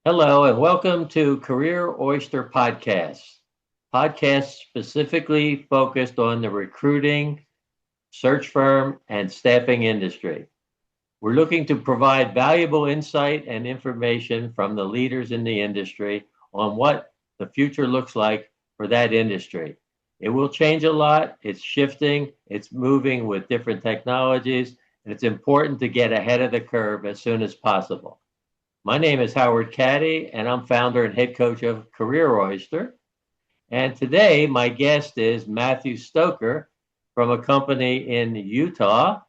Hello and welcome to Career Oyster Podcast specifically focused on the recruiting, search firm, and staffing industry. We're looking to provide valuable insight and information from the leaders in the industry on what the future looks like for that industry. It will change a lot. It's shifting, it's moving with different technologies, and it's important to get ahead of the curve as soon as possible. My name is Howard Caddy, and I'm founder and head coach of Career Oyster. And today, my guest is Matthew Stoker from a company in Utah.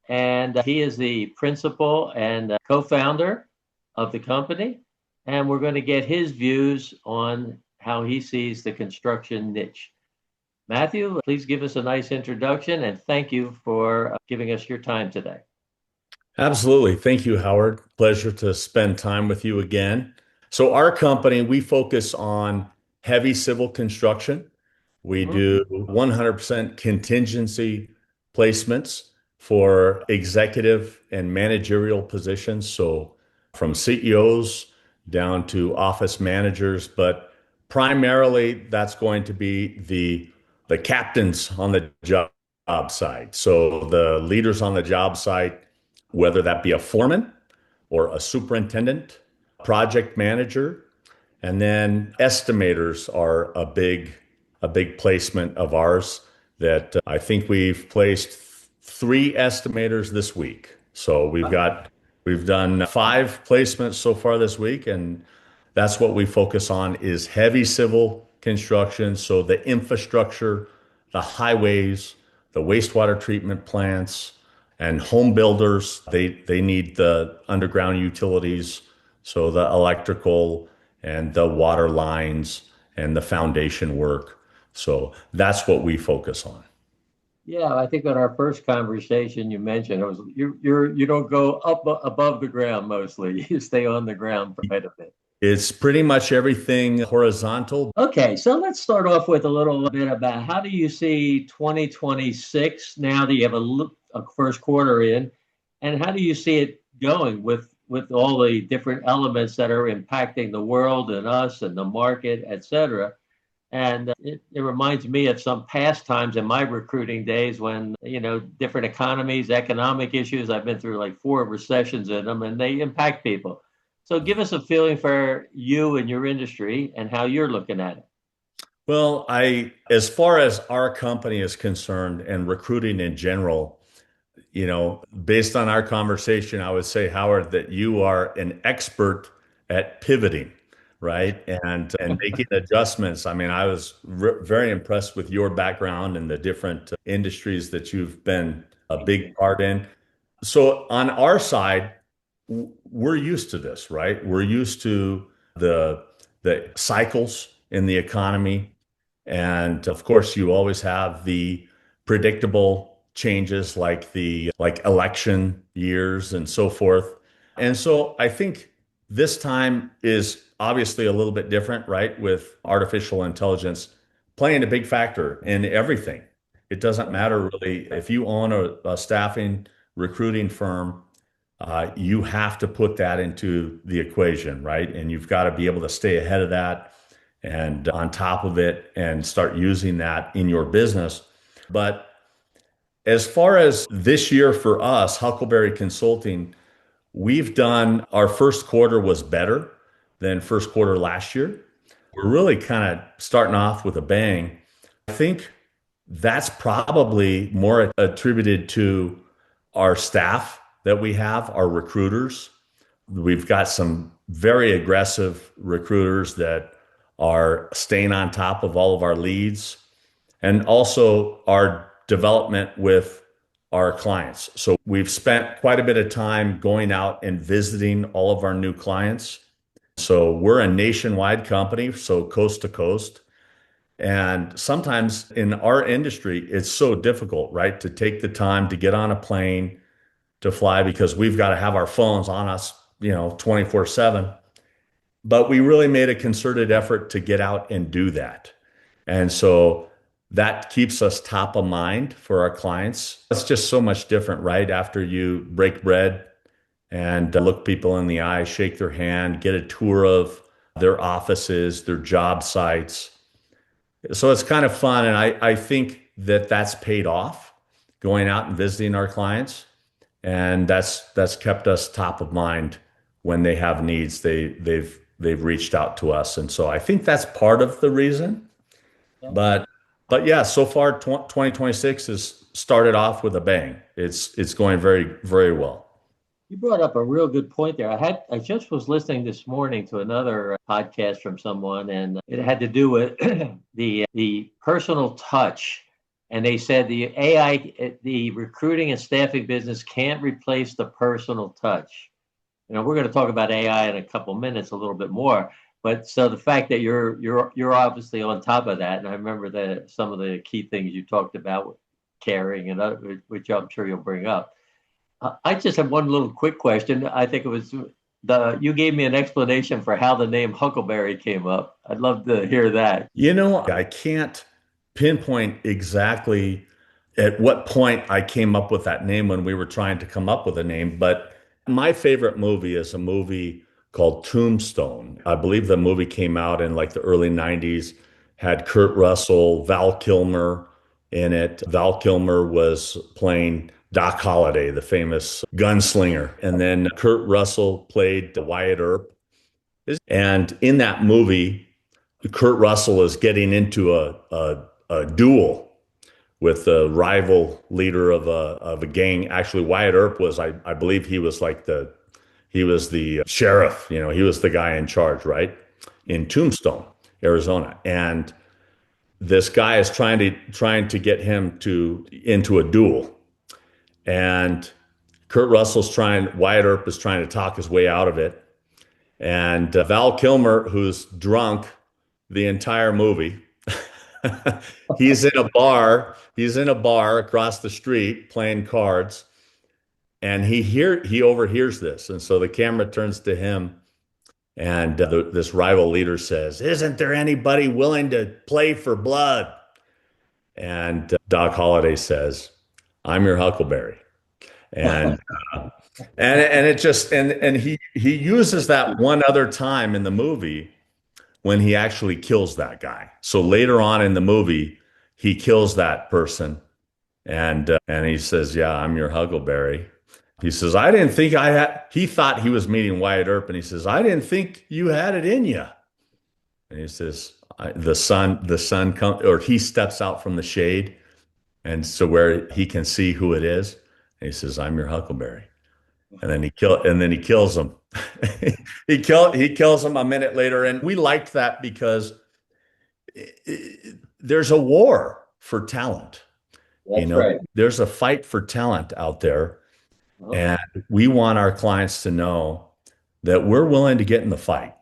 And he is the principal and co founder of the company. And we're going to get his views on how he sees the construction niche. Matthew, please give us a nice introduction and thank you for giving us your time today. Absolutely. Thank you, Howard. Pleasure to spend time with you again. So, our company, we focus on heavy civil construction. We Mhm. do 100% contingency placements for executive and managerial positions. So, from CEOs down to office managers, but primarily that's going to be the captains on the job site. So, the leaders on the job site, whether that be a foreman or a superintendent, project manager, and then estimators are a big placement of ours that I think we've placed three estimators this week. So we've done five placements so far this week, and that's what we focus on is heavy civil construction. So the infrastructure, the highways, the wastewater treatment plants, and home builders, they need the underground utilities, so the electrical and the water lines and the foundation work. So that's what we focus on. Yeah, I think on our first conversation you mentioned it was you don't go up above the ground mostly. You stay on the ground quite a bit. It's pretty much everything horizontal. Okay, so let's start off with a little bit about how do you see 2026 now that you have a first quarter in, and how do you see it going with all the different elements that are impacting the world and us and the market, et cetera? And it reminds me of some past times in my recruiting days when, different economies, economic issues, I've been through like four recessions in them and they impact people. So give us a feeling for you and your industry and how you're looking at it. Well, as far as our company is concerned and recruiting in general, based on our conversation, I would say, Howard, that you are an expert at pivoting, right? And making adjustments. I mean, I was very impressed with your background and the different industries that you've been a Thank big you. part in. So on our side, we're used to this, right? We're used to the the cycles in the economy. And of course, you always have the predictable changes like election years and so forth. And so I think this time is obviously a little bit different, right? With artificial intelligence playing a big factor in everything. It doesn't matter really if you own a staffing recruiting firm, you have to put that into the equation, right? And you've got to be able to stay ahead of that and on top of it and start using that in your business. But as far as this year for us, Huckleberry Consulting, we've done our first quarter was better than first quarter last year. We're really kind of starting off with a bang. I think that's probably more attributed to our staff that we have, our recruiters. We've got some very aggressive recruiters that are staying on top of all of our leads and also our development with our clients. So we've spent quite a bit of time going out and visiting all of our new clients. So we're a nationwide company, so coast to coast. And sometimes in our industry, it's so difficult, right, to take the time to get on a plane to fly because we've got to have our phones on us, 24/7. But we really made a concerted effort to get out and do that. And so that keeps us top of mind for our clients. It's just so much different, right? After you break bread and look people in the eye, shake their hand, get a tour of their offices, their job sites. So it's kind of fun. And I think that that's paid off going out and visiting our clients. And that's kept us top of mind when they have needs. They've reached out to us. And so I think that's part of the reason. Yeah. But but yeah, so far 2026 has started off with a bang. It's going very, very well. You brought up a real good point there. I just was listening this morning to another podcast from someone, and it had to do with the personal touch. And they said the AI, the recruiting and staffing business can't replace the personal touch. We're going to talk about AI in a couple minutes, a little bit more. But so the fact that you're obviously on top of that, and I remember that some of the key things you talked about, caring and other, which I'm sure you'll bring up. I just have one little quick question. I think it was you gave me an explanation for how the name Huckleberry came up. I'd love to hear that. I can't pinpoint exactly at what point I came up with that name when we were trying to come up with a name, but my favorite movie is a movie called Tombstone. I believe the movie came out in like the early 90s, had Kurt Russell, Val Kilmer in it. Val Kilmer was playing Doc Holliday, the famous gunslinger. And then Kurt Russell played Wyatt Earp. And in that movie, Kurt Russell is getting into a duel with a rival leader of a gang. Actually, Wyatt Earp was, I believe he was the sheriff, he was the guy in charge, right? In Tombstone, Arizona. And this guy is trying to get him into a duel. And Wyatt Earp is trying to talk his way out of it. And Val Kilmer, who's drunk the entire movie, he's in a bar. He's in a bar across the street playing cards, and he overhears this, and so the camera turns to him, and this rival leader says, "Isn't there anybody willing to play for blood?" And Doc Holliday says, "I'm your Huckleberry," and and it just and he uses that one other time in the movie when he actually kills that guy. So later on in the movie, he kills that person, and he says, "Yeah, I'm your Huckleberry." He says, "I didn't think I had." He thought he was meeting Wyatt Earp, and he says, "I didn't think you had it in you." And he says, the sun comes, or he steps out from the shade, and so where he can see who it is, and he says, "I'm your Huckleberry." And then he kills him. He kills him a minute later, and we liked that because there's a war for talent. That's right. There's a fight for talent out there, Oh, and we want our clients to know that we're willing to get in the fight.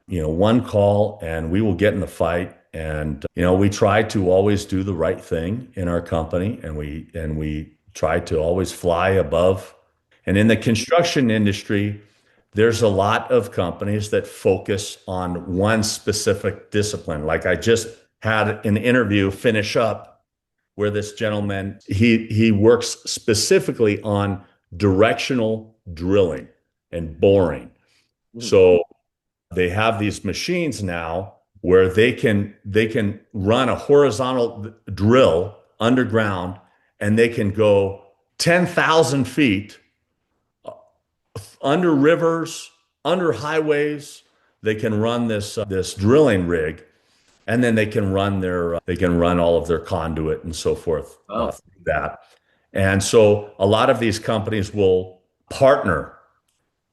One call and we will get in the fight. And we try to always do the right thing in our company, and we try to always fly above. And in the construction industry, there's a lot of companies that focus on one specific discipline. Like I just had an interview finish up where this gentleman, he works specifically on directional drilling and boring. So they have these machines now where they can run a horizontal drill underground, and they can go 10,000 feet under rivers, under highways. They can run this drilling rig, and then they can run all of their conduit and so forth oh, through that. And so a lot of these companies will partner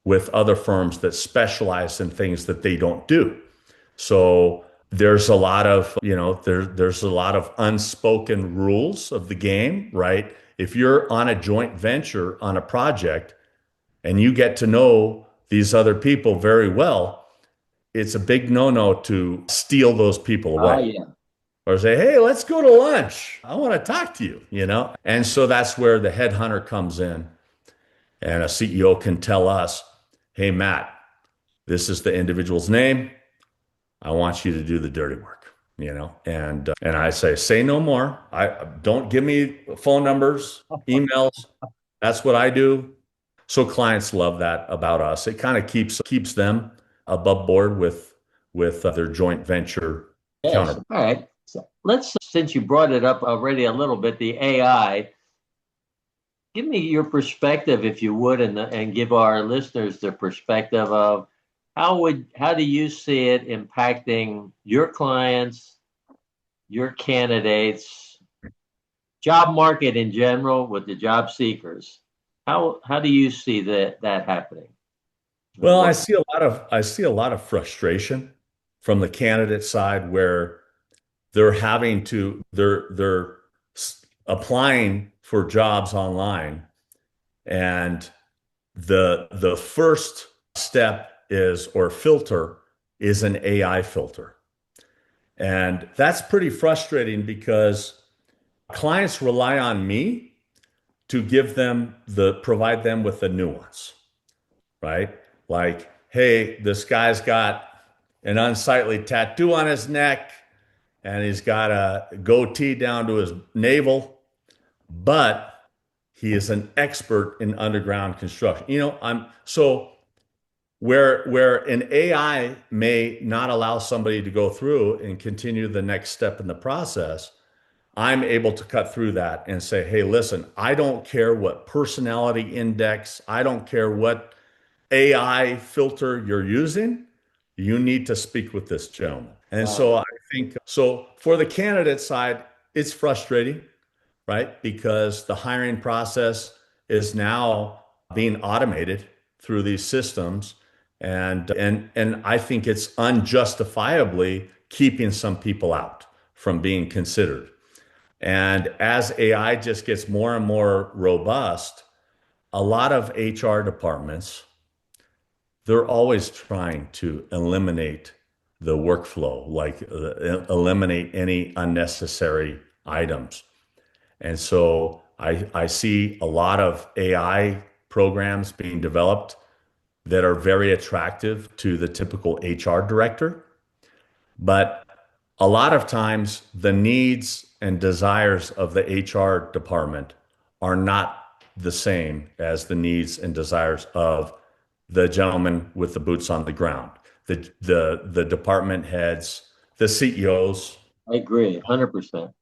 with other firms that specialize in things that they don't do. So there's a lot of, there's a lot of unspoken rules of the game, right? If you're on a joint venture on a project and you get to know these other people very well, it's a big no-no to steal those people away. yeah. Or say, "Hey, let's go to lunch. I want to talk to you." And so that's where the headhunter comes in, and a CEO can tell us, "Hey, Matt, this is the individual's name. I want you to do the dirty work." And I say no more. I don't give me phone numbers, emails. That's what I do. So clients love that about us. It kind of keeps them above board with their joint venture Yes. counter. All right. So let's, since you brought it up already a little bit, the AI, give me your perspective, if you would, and give our listeners the perspective of how do you see it impacting your clients, your candidates, job market in general with the job seekers? How do you see that happening? Well, What? I see a lot of frustration from the candidate side where they're applying for jobs online, and the first step is or filter is an AI filter. And that's pretty frustrating because clients rely on me to provide them with the nuance, right? Like, hey, this guy's got an unsightly tattoo on his neck and he's got a goatee down to his navel, but he is an expert in underground construction. I'm so where an AI may not allow somebody to go through and continue the next step in the process, I'm able to cut through that and say, hey, listen, I don't care what personality index, I don't care what AI filter you're using. You need to speak with this gentleman. And so Wow. I think so for the candidate side, it's frustrating, right? Because the hiring process is now being automated through these systems. And I think it's unjustifiably keeping some people out from being considered. And as AI just gets more and more robust, a lot of HR departments, they're always trying to eliminate the workflow, like eliminate any unnecessary items. And so I see a lot of AI programs being developed that are very attractive to the typical HR director. But a lot of times, the needs and desires of the HR department are not the same as the needs and desires of the gentleman with the boots on the ground, the department heads, the CEOs. I agree, 100%.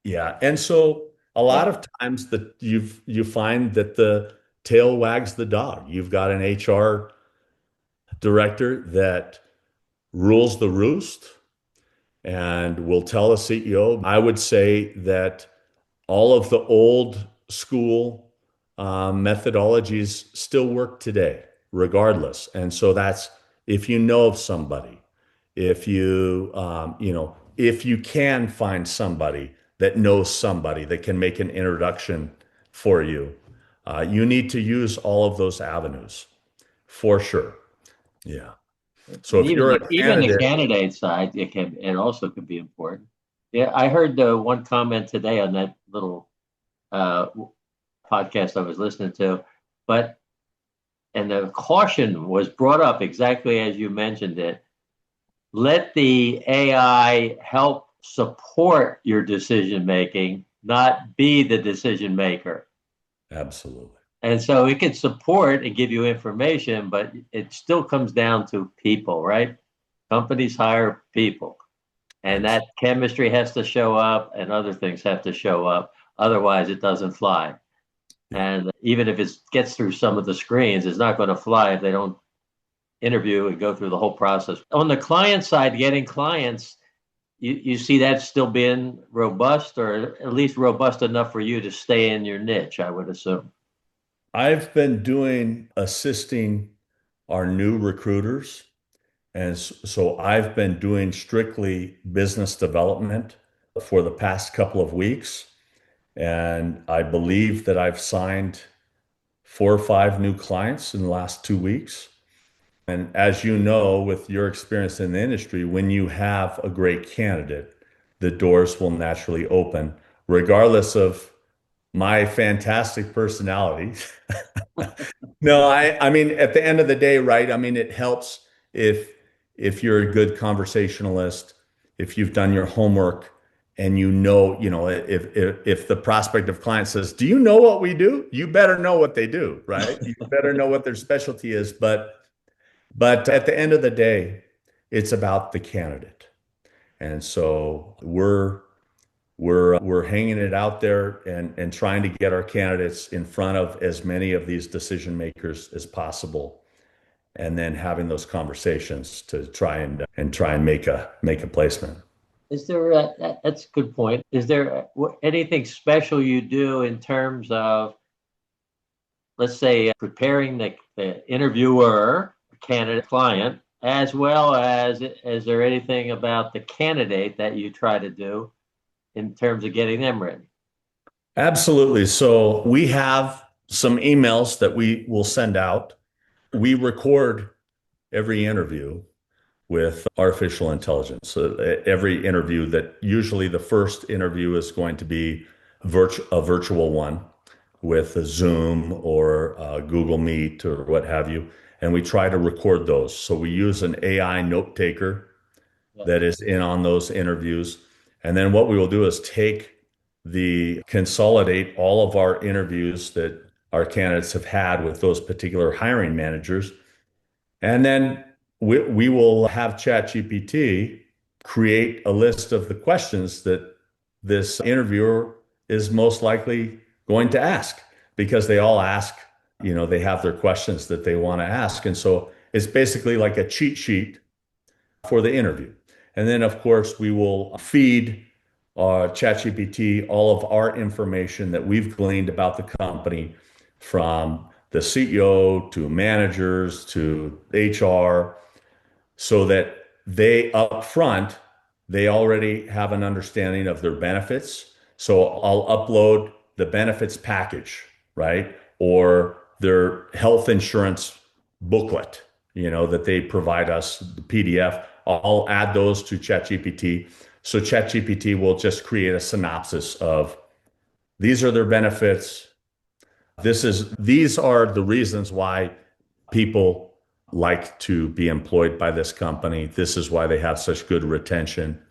Yeah, and so a lot of times that you find that the tail wags the dog. You've got an HR director that rules the roost and will tell a CEO. I would say that all of the old school methodologies still work today, regardless. And so that's if you know of somebody, if you can find somebody that knows somebody that can make an introduction for you, you need to use all of those avenues for sure. Yeah. So And if you're a even the candidate, candidate side, it also could be important. Yeah, I heard one comment today on that little uh, podcast I was listening to, but and the caution was brought up exactly as you mentioned it. Let the AI help support your decision making, not be the decision maker. absolutely. And so it can support and give you information, but it still comes down to people, right? Companies hire people, and that Absolutely. chemistry has to show up and other things have to show up. Otherwise, it doesn't fly. Yeah. And even if it gets through some of the screens, it's not going to fly if they don't interview and go through the whole process. On the client side, getting clients, you see that still being robust, or at least robust enough for you to stay in your niche, I would assume. I've been doing assisting our new recruiters. And so I've been doing strictly business development for the past couple of weeks. And I believe that I've signed 4 or 5 new clients in the last 2 weeks. And as you know, with your experience in the industry, when you have a great candidate, the doors will naturally open, regardless of my fantastic personality. No, I mean, at the end of the day, right? I mean, it helps if if you're a good conversationalist, if you've done your homework and if the prospective client says, "Do you know what we do?" You better know what they do, right? You better know what their specialty is. But at the end of the day, it's about the candidate. And so we're hanging it out there and trying to get our candidates in front of as many of these decision makers as possible, and then having those conversations to try and make a placement. Is there that's a good point. Is there anything special you do in terms of, let's say, preparing the interviewer, candidate, client, as well as is there anything about the candidate that you try to do in terms of getting them ready? Absolutely. So we have some emails that we will send out. We record every interview with artificial intelligence. So every interview, that usually the first interview is going to be a virtual one with a Zoom or Google Meet or what have you. And we try to record those. So we use an AI note taker Yeah. that is in on those interviews. And then what we will do is consolidate all of our interviews that our candidates have had with those particular hiring managers. And then we will have ChatGPT create a list of the questions that this interviewer is most likely going to ask, because they all ask, they have their questions that they want to ask. And so it's basically like a cheat sheet for the interview. And then, of course, we will feed ChatGPT all of our information that we've gleaned about the company, from the CEO to managers to HR, so that they already have an understanding of their benefits. So I'll upload the benefits package, right? Or their health insurance booklet, that they provide us, the PDF. I'll add those to ChatGPT. So ChatGPT will just create a synopsis of, these are their benefits. These are the reasons why people like to be employed by this company. This is why they have such good retention.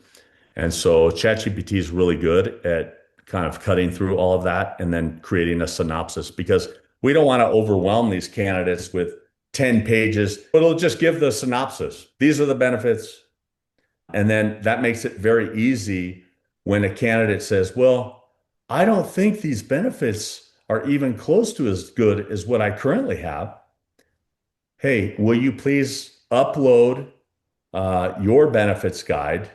And so ChatGPT is really good at kind of cutting through all of that and then creating a synopsis, because we don't want to overwhelm these candidates with 10 pages, but it'll just give the synopsis. These are the benefits. And then that makes it very easy when a candidate says, "Well, I don't think these benefits are even close to as good as what I currently have. Hey, will you please upload your benefits guide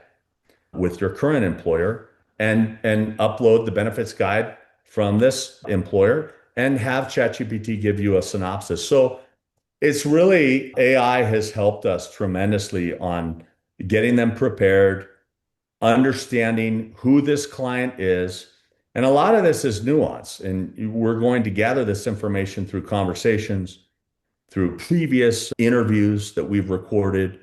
with your current employer, and upload the benefits guide from this employer, and have ChatGPT give you a synopsis." So it's really, AI has helped us tremendously on getting them prepared, understanding who this client is. And a lot of this is nuance. And we're going to gather this information through conversations, through previous interviews that we've recorded.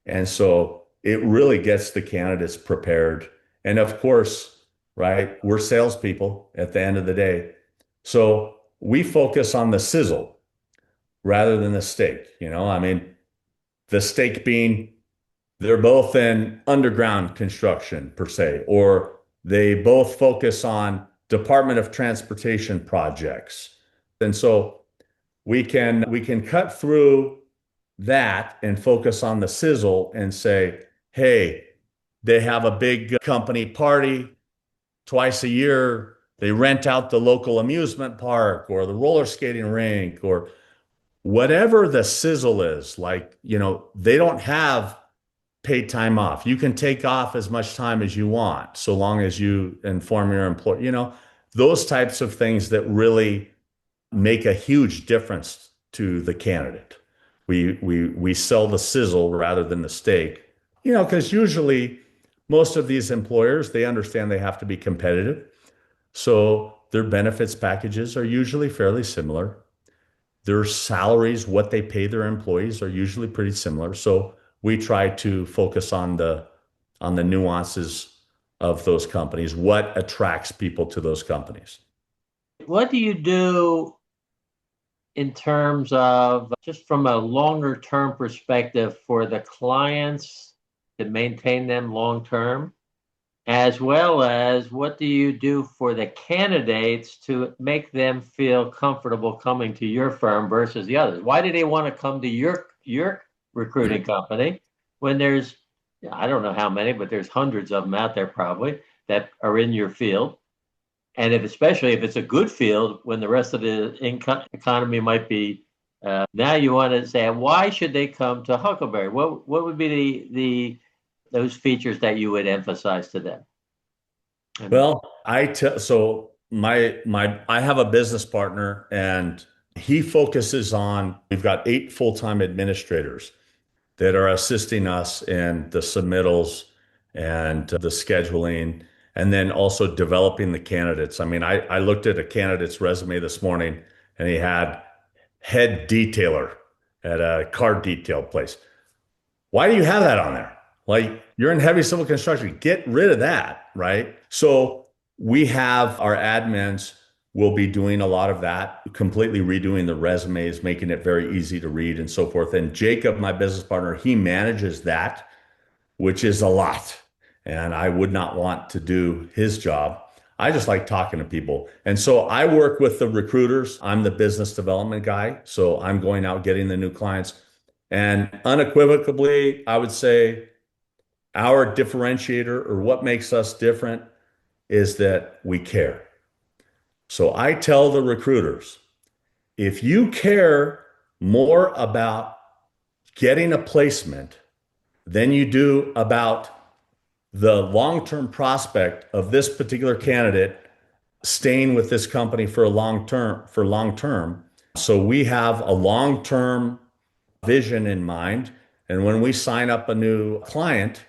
And so it really gets the candidates prepared. And of course, right, we're salespeople at the end of the day. So we focus on the sizzle rather than the steak. I mean, the steak being, they're both in underground construction per se, or they both focus on Department of Transportation projects. And so we can cut through that and focus on the sizzle and say, hey, they have a big company party twice a year. They rent out the local amusement park or the roller skating rink, or whatever the sizzle is. Like, they don't have paid time off. You can take off as much time as you want, so long as you inform your employer, those types of things that really make a huge difference to the candidate. We sell the sizzle rather than the steak, because usually most of these employers, they understand they have to be competitive. So their benefits packages are usually fairly similar. Their salaries, what they pay their employees, are usually pretty similar. So we try to focus on the nuances of those companies, what attracts people to those companies. What do you do in terms of, just from a longer term perspective, for the clients to maintain them long term? as well as what do you do for the candidates to make them feel comfortable coming to your firm versus the others? Why do they want to come to your recruiting company when there's, I don't know how many, but there's hundreds of them out there probably that are in your field. And if especially if it's a good field, when the rest of the economy might be, now you want to say, why should they come to Huckleberry? What would be the those features that you would emphasize to them? And Well, so my I have a business partner and he focuses on we've got 8 full-time administrators that are assisting us in the submittals and the scheduling and then also developing the candidates. I mean, I looked at a candidate's resume this morning and he had head detailer at a car detail place. Why do you have that on there? Like you're in heavy civil construction, get rid of that, right? So we have our admins will be doing a lot of that, completely redoing the resumes, making it very easy to read and so forth. And Jacob, my business partner, he manages that, which is a lot. And I would not want to do his job. I just like talking to people. And so I work with the recruiters. I'm the business development guy. So I'm going out getting the new clients. And unequivocally, I would say our differentiator or what makes us different is that we care. So I tell the recruiters, if you care more about getting a placement than you do about the long-term prospect of this particular candidate staying with this company for a long term. So we have a long-term vision in mind. And when we sign up a new client,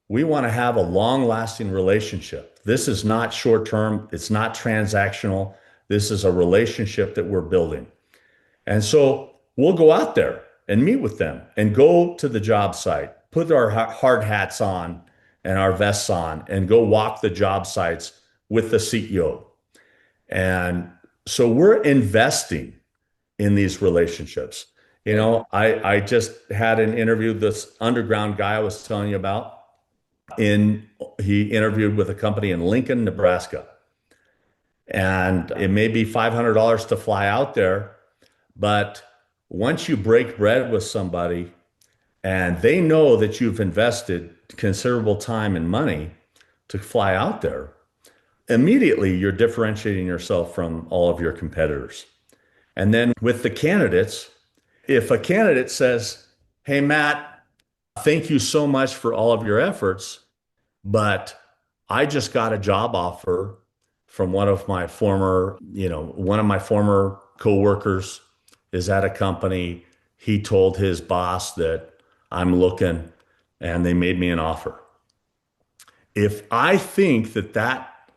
we want to have a long-lasting relationship. This is not short-term, it's not transactional. This is a relationship that we're building. And so we'll go out there and meet with them and go to the job site, put our hard hats on and our vests on and go walk the job sites with the CEO. And so we're investing in these relationships. You know, I just had an interview, this underground guy I was telling you about, he interviewed with a company in Lincoln, Nebraska. And it may be $500 to fly out there, but once you break bread with somebody and they know that you've invested considerable time and money to fly out there, immediately you're differentiating yourself from all of your competitors. And then with the candidates, if a candidate says, "Hey, Matt, thank you so much for all of your efforts, but I just got a job offer from one of my former coworkers is at a company. He told his boss that I'm looking and they made me an offer." If I think that that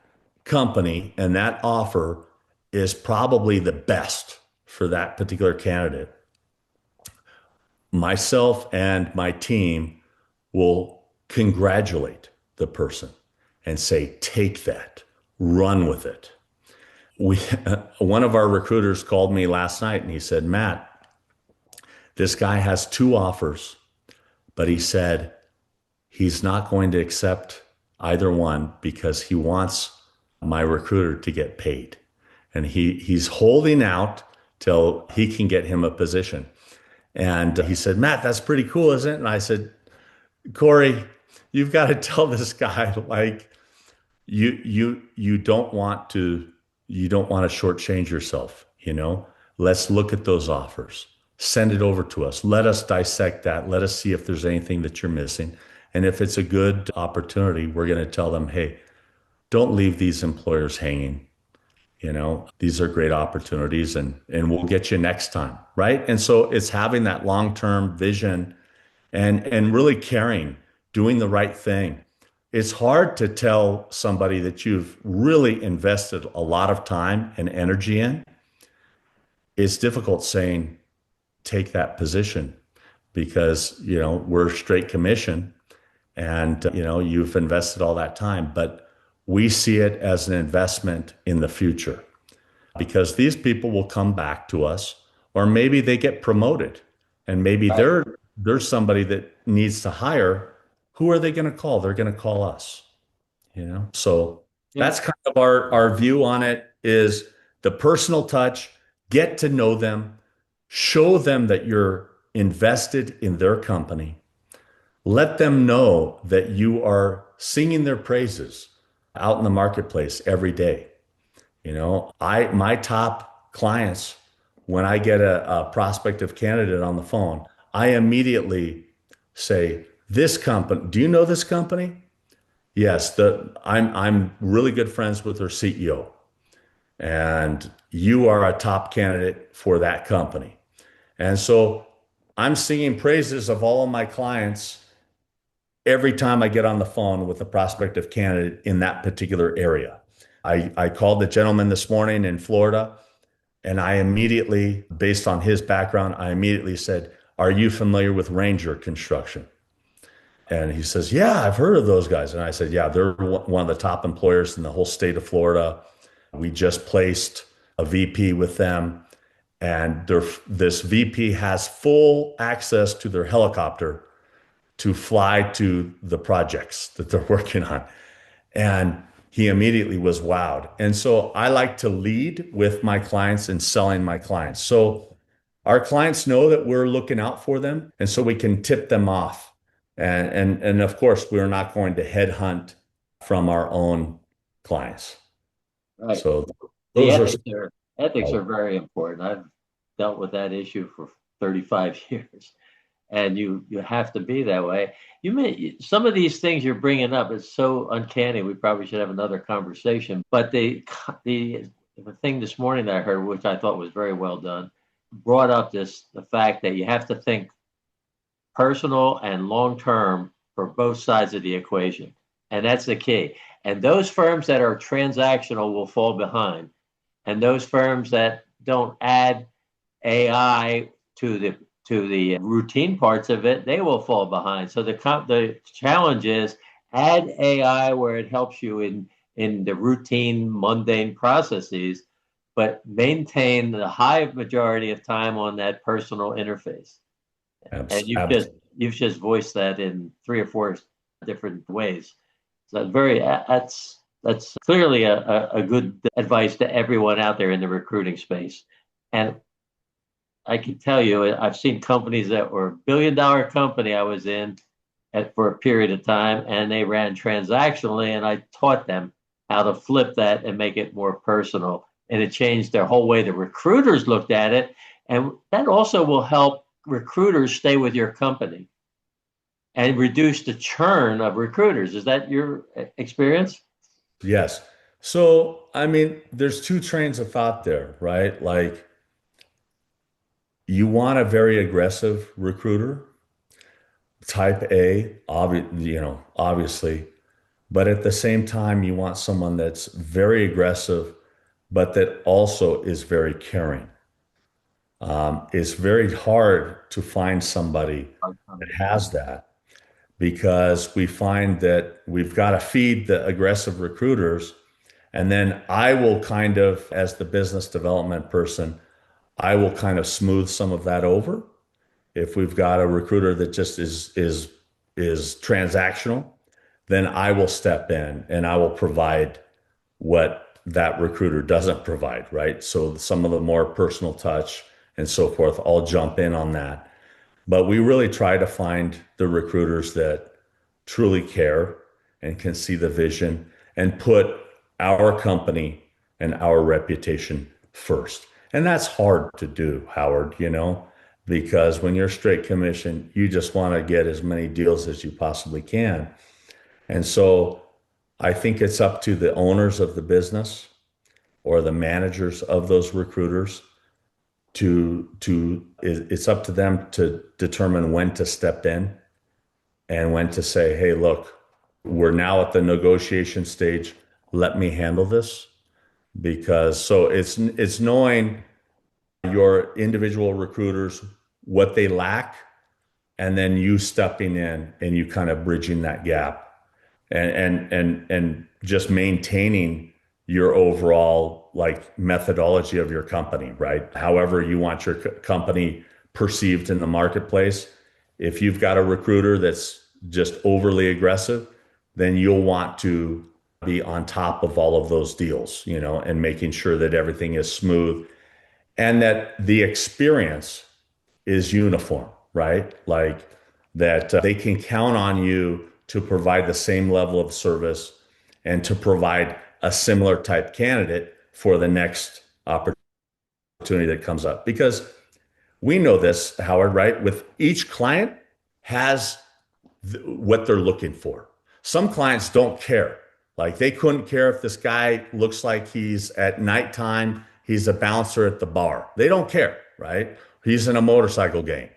company and that offer is probably the best for that particular candidate, myself and my team will congratulate the person and say, take that, run with it. We, one of our recruiters called me last night and he said, "Matt, this guy has 2 offers, but he said he's not going to accept either one because he wants my recruiter to get paid. And he's holding out till he can get him a position." And he said, "Matt, that's pretty cool, isn't it?" And I said, "Corey, you've got to tell this guy like you don't want to shortchange yourself, you know? Let's look at those offers. Send it over to us. Let us dissect that. Let us see if there's anything that you're missing. And if it's a good opportunity, we're going to tell them, hey, don't leave these employers hanging. You know, these are great opportunities and we'll get you next time." Right. And so it's having that long-term vision and really caring, doing the right thing. It's hard to tell somebody that you've really invested a lot of time and energy in. It's difficult saying, take that position because, you know, we're straight commission and, you know, you've invested all that time, but we see it as an investment in the future because these people will come back to us or maybe they get promoted and maybe right. there's somebody that needs to hire. Who are they going to call? They're going to call us, So Yeah. that's kind of our view on it is the personal touch, get to know them, show them that you're invested in their company, let them know that you are singing their praises out in the marketplace every day. My top clients, when I get a prospective candidate on the phone, I immediately say, this company, do you know this company? Yes, I'm really good friends with their CEO, and you are a top candidate for that company. And so I'm singing praises of all of my clients every time I get on the phone with a prospective candidate in that particular area. I called the gentleman this morning in Florida, and I immediately, based on his background, I immediately said, are you familiar with Ranger Construction? And he says, yeah, I've heard of those guys. And I said, yeah, they're one of the top employers in the whole state of Florida. We just placed a VP with them, and this VP has full access to their helicopter to fly to the projects that they're working on. And he immediately was wowed. And so I like to lead with my clients and selling my clients. So our clients know that we're looking out for them, and so we can tip them off. And of course, we're not going to headhunt from our own clients. Right. So The those are ethics are very important. I've dealt with that issue for 35 years, and you have to be that way. You may some of these things you're bringing up is so uncanny. We probably should have another conversation. But the thing this morning that I heard, which I thought was very well done, brought up the fact that you have to think personal and long term for both sides of the equation. And that's the key. And those firms that are transactional will fall behind. And those firms that don't add AI to the routine parts of it, they will fall behind. So the challenge is add AI where it helps you in the routine, mundane processes, but maintain the high majority of time on that personal interface. And abs, you've just voiced that in three or four different ways. So that's clearly a good advice to everyone out there in the recruiting space. And I can tell you, I've seen companies that were $1 billion company I was in for a period of time, and they ran transactionally, and I taught them how to flip that and make it more personal. And it changed their whole way the recruiters looked at it. And that also will help recruiters stay with your company and reduce the churn of recruiters. Is that your experience? yes. So, I mean, there's two trains of thought there, right? Like you want a very aggressive recruiter, type A, obviously, but at the same time, you want someone that's very aggressive, but that also is very caring. It's very hard to find somebody that has that because we find that we've got to feed the aggressive recruiters. And then I will kind of, as the business development person, I will kind of smooth some of that over. If we've got a recruiter that just is transactional, then I will step in and I will provide what that recruiter doesn't provide, right? So some of the more personal touch and so forth, I'll jump in on that. But we really try to find the recruiters that truly care and can see the vision and put our company and our reputation first. And that's hard to do, Howard, because when you're straight commission, you just want to get as many deals as you possibly can. And so I think it's up to the owners of the business or the managers of those recruiters it's up to them to determine when to step in and when to say, hey, look, we're now at the negotiation stage. Let me handle this. Because so it's knowing your individual recruiters, what they lack, and then you stepping in and you kind of bridging that gap and just maintaining your overall like methodology of your company, right? However you want your company perceived in the marketplace. If you've got a recruiter that's just overly aggressive, then you'll want to be on top of all of those deals, and making sure that everything is smooth and that the experience is uniform, right? Like that they can count on you to provide the same level of service and to provide a similar type candidate for the next opportunity that comes up. Because we know this, Howard, right? With each client has what they're looking for. Some clients don't care. Like they couldn't care if this guy looks like he's at nighttime, he's a bouncer at the bar. They don't care, right? He's in a motorcycle gang.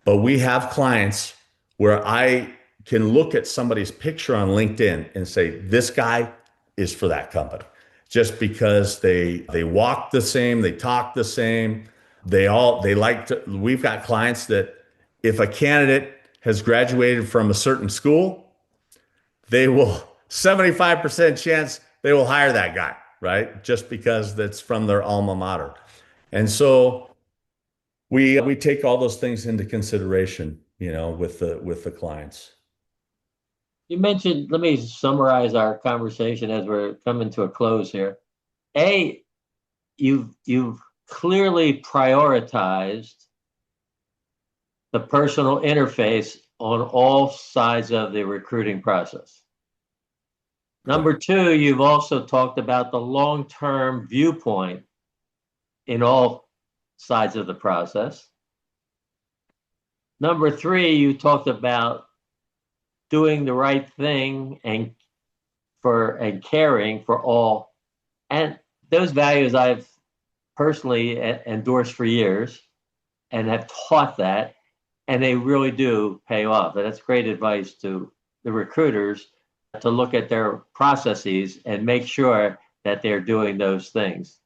But we have clients where I can look at somebody's picture on LinkedIn and say, this guy is for that company. Just because they walk the same, they talk the same, they like to. We've got clients that if a candidate has graduated from a certain school, they will 75% chance they will hire that guy, right? Just because that's from their alma mater. And so we take all those things into consideration, with the clients. You mentioned, let me summarize our conversation as we're coming to a close here. A, you've clearly prioritized the personal interface on all sides of the recruiting process. Number two, you've also talked about the long-term viewpoint in all sides of the process. Number three, you talked about doing the right thing and caring for all. And those values I've personally endorsed for years and have taught that, and they really do pay off. And that's great advice to the recruiters to look at their processes and make sure that they're doing those things.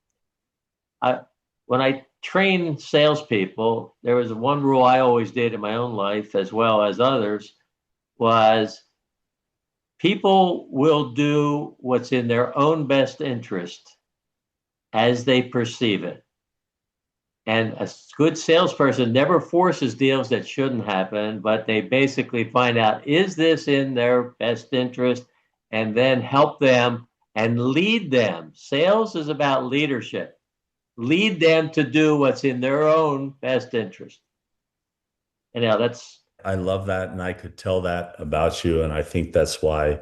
When I train salespeople, there was one rule I always did in my own life as well as others was people will do what's in their own best interest as they perceive it. And a good salesperson never forces deals that shouldn't happen, but they basically find out, is this in their best interest? And then help them and lead them. Sales is about leadership. Lead them to do what's in their own best interest. And now that's. I love that. And I could tell that about you. And I think that's why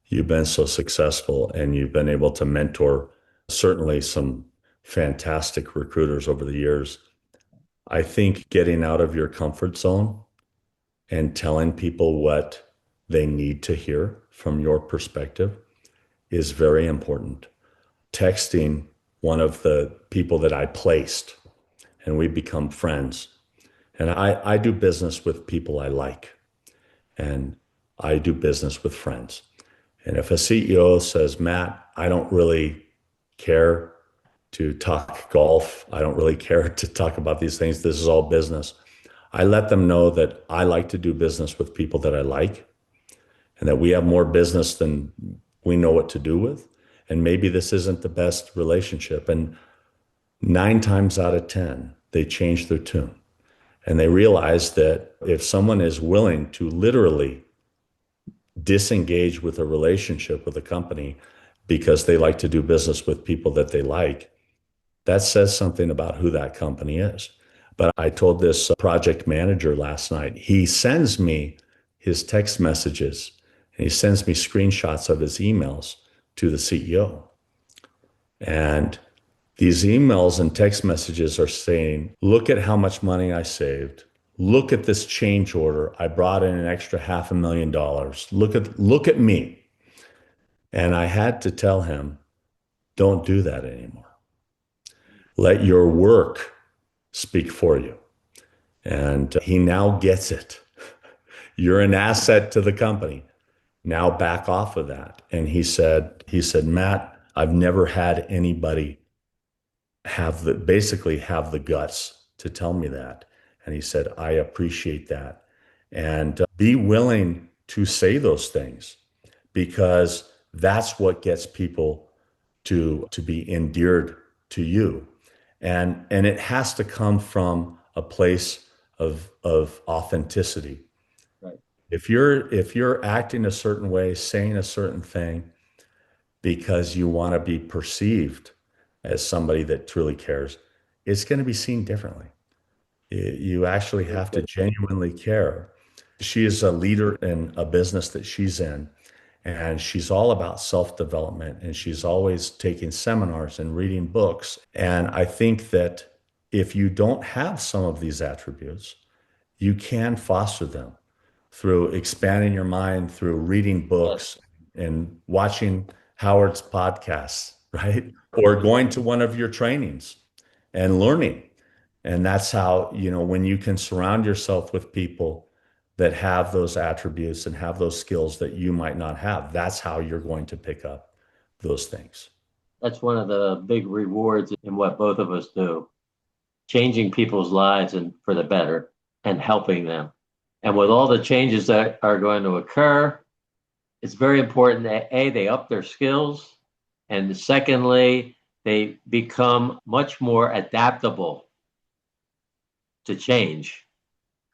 you've been so successful and you've been able to mentor certainly some fantastic recruiters over the years. I think getting out of your comfort zone and telling people what they need to hear from your perspective is very important. Texting one of the people that I placed, and we become friends. And I do business with people I like, and I do business with friends. And if a CEO says, Matt, I don't really care to talk golf, I don't really care to talk about these things, this is all business, I let them know that I like to do business with people that I like and that we have more business than we know what to do with. And maybe this isn't the best relationship. And 9 times out of 10, they change their tune. And they realize that if someone is willing to literally disengage with a relationship with a company because they like to do business with people that they like, that says something about who that company is. But I told this project manager last night, he sends me his text messages and he sends me screenshots of his emails to the CEO. And these emails and text messages are saying, look at how much money I saved. Look at this change order. I brought in an extra $500,000. Look at me. And I had to tell him, don't do that anymore. Let your work speak for you. And he now gets it. You're an asset to the company. Now back off of that. And he said, Matt, I've never had anybody basically have the guts to tell me that. And he said, I appreciate that. And be willing to say those things because that's what gets people to be endeared to you. And it has to come from a place of authenticity. Right. If you're acting a certain way, saying a certain thing, because you want to be perceived as somebody that truly cares, it's going to be seen differently. You actually have to genuinely care. She is a leader in a business that she's in, and she's all about self-development, and she's always taking seminars and reading books. And I think that if you don't have some of these attributes, you can foster them through expanding your mind, through reading Yes, books and watching Howard's podcasts, right? Or going to one of your trainings and learning. And that's how, when you can surround yourself with people that have those attributes and have those skills that you might not have, that's how you're going to pick up those things. that's one of the big rewards in what both of us do, changing people's lives and for the better and helping them. And with all the changes that are going to occur, it's very important that A, they up their skills, and secondly, they become much more adaptable to change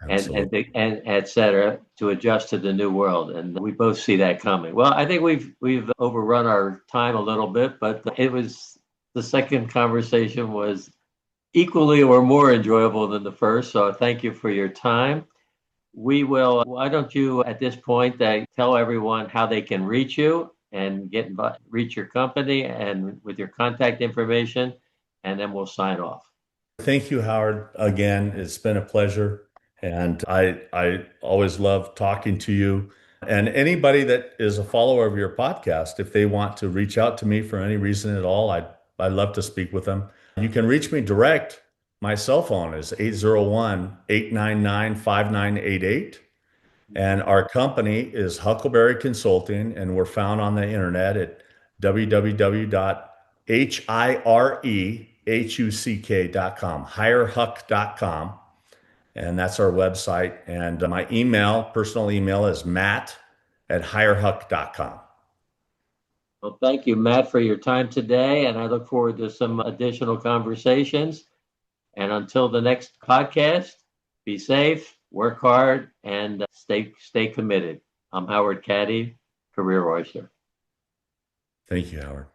Absolutely. and et cetera to adjust to the new world. And we both see that coming. Well, I think we've overrun our time a little bit, but it was the second conversation was equally or more enjoyable than the first. So thank you for your time. We will, why don't you at this point tell everyone how they can reach you and reach your company and with your contact information, and then we'll sign off. Thank you, Howard. Again, it's been a pleasure. And I always love talking to you. And anybody that is a follower of your podcast, if they want to reach out to me for any reason at all, I'd love to speak with them. You can reach me direct. My cell phone is 801-899-5988. And our company is Huckleberry Consulting, and we're found on the internet at www.hirehuck.com, hirehuck.com. And that's our website. And my personal email is matt@hirehuck.com. Well, thank you, Matt, for your time today, and I look forward to some additional conversations. And until the next podcast, be safe, work hard, and stay committed. I'm Howard Caddy, Career Oyster. Thank you, Howard.